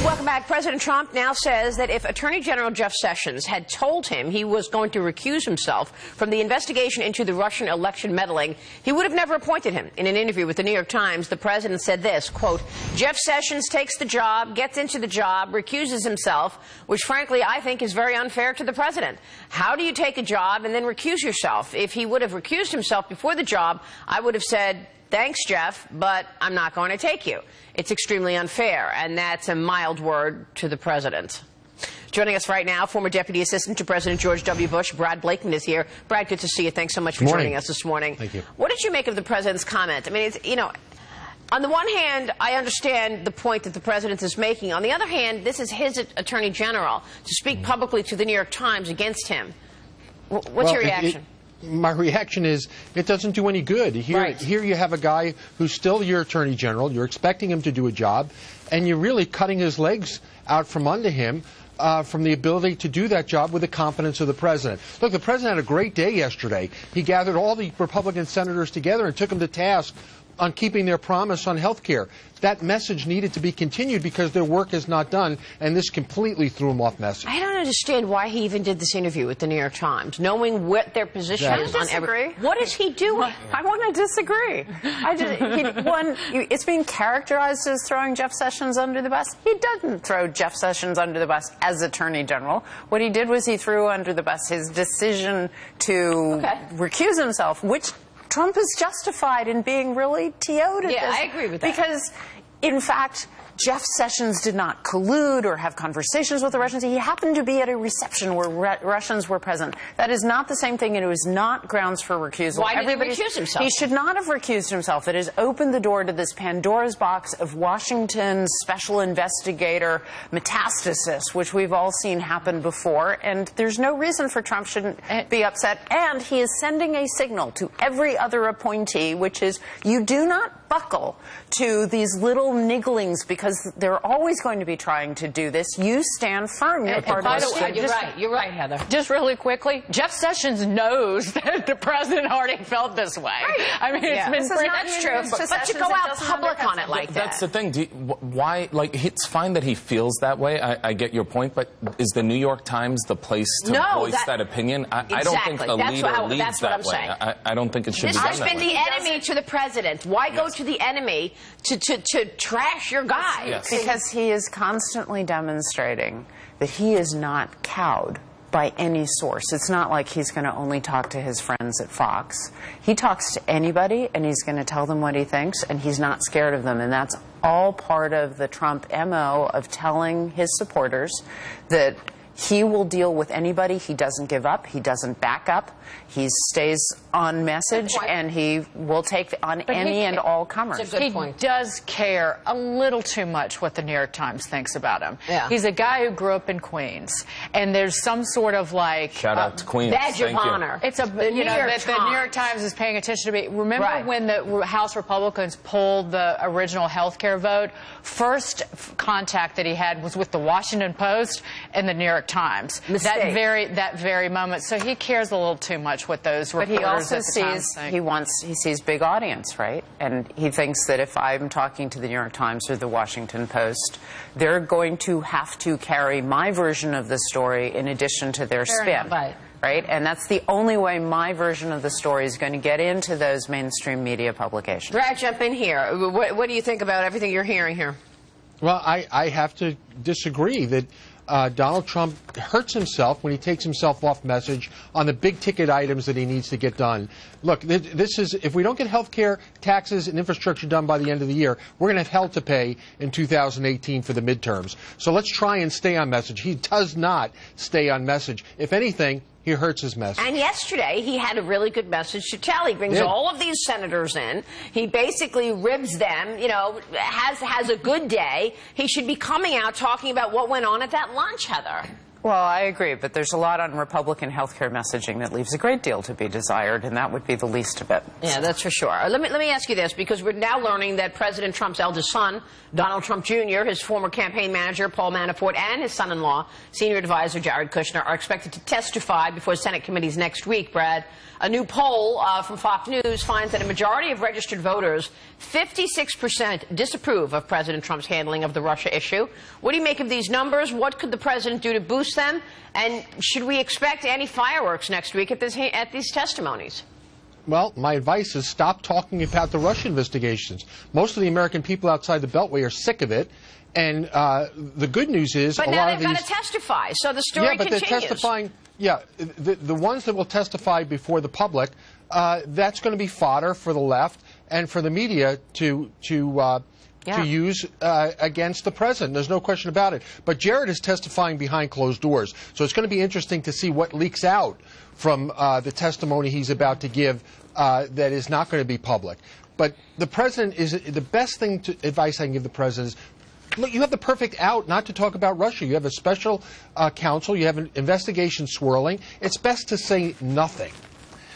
Welcome back. President Trump now says that if Attorney General Jeff Sessions had told him he was going to recuse himself from the investigation into the Russian election meddling, he would have never appointed him. In an interview with the New York Times, the president said this, quote, Jeff Sessions takes the job, gets into the job, recuses himself, which frankly I think is very unfair to the president. How do you take a job and then recuse yourself? If he would have recused himself before the job, I would have said, thanks, Jeff, but I'm not going to take you. It's extremely unfair, and that's a mild word to the president. Joining us right now, former Deputy Assistant to President George W. Bush, Brad Blakeman, is here. Brad, good to see you. Thanks so much for joining us this morning. Thank you. What did you make of the president's comment? I mean, it's, you know, on the one hand, I understand the point that the president is making. On the other hand, this is his attorney general to speak publicly to the New York Times against him. What's your reaction? My reaction is it doesn't do any good. Here you have a guy who's still your attorney general. You're expecting him to do a job, and you're really cutting his legs out from under him from the ability to do that job with the competence of the president. Look, the president had a great day yesterday. He gathered all the Republican senators together and took them to task on keeping their promise on health care. That message needed to be continued because their work is not done, and this completely threw them off message. I don't understand why he even did this interview with the New York Times, knowing what their position is on every... What is he doing? I want to disagree. One, it's being characterized as throwing Jeff Sessions under the bus. He doesn't throw Jeff Sessions under the bus as Attorney General. What he did was he threw under the bus his decision to recuse himself, which Trump is justified in being really TO'd at this. Yeah, I agree with that. Because, in fact, Jeff Sessions did not collude or have conversations with the Russians. He happened to be at a reception where Russians were present. That is not the same thing, and it was not grounds for recusal. Why did he recuse himself? He should not have recused himself. It has opened the door to this Pandora's box of Washington's special investigator metastasis, which we've all seen happen before, and there's no reason for Trump shouldn't be upset. And he is sending a signal to every other appointee, which is you do not buckle to these little nigglings because they're always going to be trying to do this. You stand firm. You're part of the solution. You're right, Heather. Just really quickly, Jeff Sessions knows that the president already felt this way. Right. I mean, it's been that's true. But to go out public on it like that. That's the thing. Why? Like, it's fine that he feels that way. I get your point, but is the New York Times the place to voice that opinion? I don't think a leader leads that way. I don't think it should be done that way. This has been the enemy to the president. Why go to the enemy to trash your guy? Yes. Because he is constantly demonstrating that he is not cowed by any source. It's not like he's going to only talk to his friends at Fox. He talks to anybody, and he's going to tell them what he thinks, and he's not scared of them. And that's all part of the Trump MO of telling his supporters that he will deal with anybody. He doesn't give up. He doesn't back up. He stays on message, and he will take on any and all comers. He does care a little too much what the New York Times thinks about him. Yeah. He's a guy who grew up in Queens, and there's some sort of like shout out to Queens. Badge of honor. It's a the New York Times is paying attention to me. Remember when the House Republicans pulled the original health care vote? First contact that he had was with the Washington Post and the New York Times. Mistake. That very moment. So he cares a little too much what those reporters But he also at the Times think. he sees big audience, right? And he thinks that if I'm talking to the New York Times or the Washington Post, they're going to have to carry my version of the story in addition to their spin. Right? And that's the only way my version of the story is going to get into those mainstream media publications. Brad, jump in here. What do you think about everything you're hearing here? Well, I have to disagree that Donald Trump hurts himself when he takes himself off message on the big-ticket items that he needs to get done. Look, this is, if we don't get health care, taxes, and infrastructure done by the end of the year, we're going to have hell to pay in 2018 for the midterms. So let's try and stay on message. He does not stay on message. If anything, he hurts his message. And yesterday, he had a really good message to tell. He brings all of these senators in. He basically ribs them, you know, has a good day. He should be coming out talking about what went on at that lunch, Heather. Well, I agree, but there's a lot on Republican health care messaging that leaves a great deal to be desired, and that would be the least of it. Yeah, that's for sure. Let me ask you this, because we're now learning that President Trump's eldest son, Donald Trump Jr., his former campaign manager, Paul Manafort, and his son-in-law, senior advisor Jared Kushner, are expected to testify before Senate committees next week, Brad. A new poll from Fox News finds that a majority of registered voters, 56%, disapprove of President Trump's handling of the Russia issue. What do you make of these numbers? What could the president do to boost them? And should we expect any fireworks next week at these testimonies? Well, my advice is stop talking about the Russia investigations. Most of the American people outside the Beltway are sick of it. And the good news is but now they've got to testify, so the story continues. They're testifying. Yeah, the ones that will testify before the public, that's going to be fodder for the left and for the media to use against the president. There's no question about it. But Jared is testifying behind closed doors, so it's going to be interesting to see what leaks out from the testimony he's about to give that is not going to be public. But the president is the best advice I can give the president is, look, you have the perfect out not to talk about Russia. You have a special counsel. You have an investigation swirling. It's best to say nothing.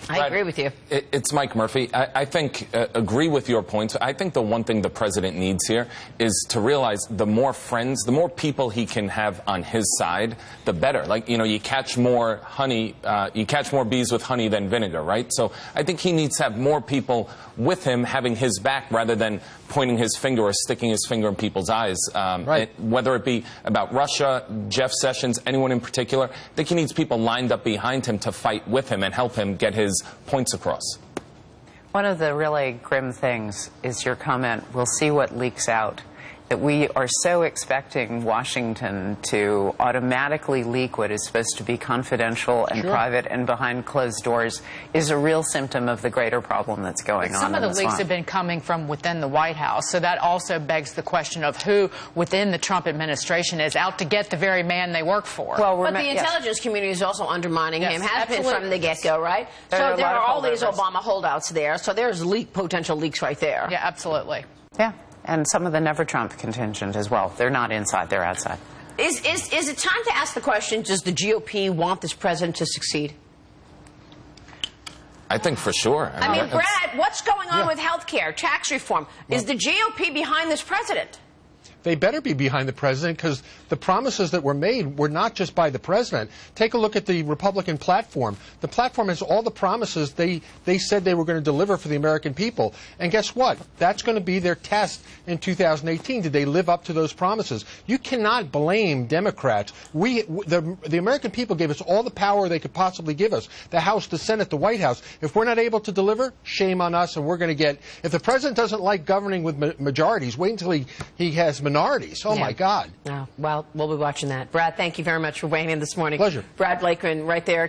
I agree with you. It's Mike Murphy. I think, agree with your points. I think the one thing the president needs here is to realize the more friends, the more people he can have on his side, the better. Like, you know, you catch more honey, you catch more bees with honey than vinegar, right? So I think he needs to have more people with him having his back rather than pointing his finger or sticking his finger in people's eyes. Whether it be about Russia, Jeff Sessions, anyone in particular, I think he needs people lined up behind him to fight with him and help him get his points across. One of the really grim things is your comment, we'll see what leaks out. That we are so expecting Washington to automatically leak what is supposed to be confidential and private and behind closed doors is a real symptom of the greater problem that's going on. Some of the leaks have been coming from within the White House, so that also begs the question of who within the Trump administration is out to get the very man they work for. Well, but the intelligence community is also undermining him, has been from the get-go, right? So there are all these Obama holdouts there, so there's potential leaks right there. Yeah, absolutely. Yeah. And some of the never-Trump contingent as well. They're not inside, they're outside. Is it time to ask the question, does the GOP want this president to succeed? I think for sure. I mean, Brad, what's going on with health care, tax reform? Is the GOP behind this president? They better be behind the president, because the promises that were made were not just by the president. Take a look at the Republican platform. The platform has all the promises they said they were going to deliver for the American people. And guess what? That's going to be their test in 2018. Did they live up to those promises? You cannot blame Democrats. The American people gave us all the power they could possibly give us, the House, the Senate, the White House. If we're not able to deliver, shame on us, and we're going to get... If the president doesn't like governing with majorities, wait until he has minorities. Oh, my God. Oh, well, we'll be watching that. Brad, thank you very much for weighing in this morning. Pleasure. Brad Blakeman right there.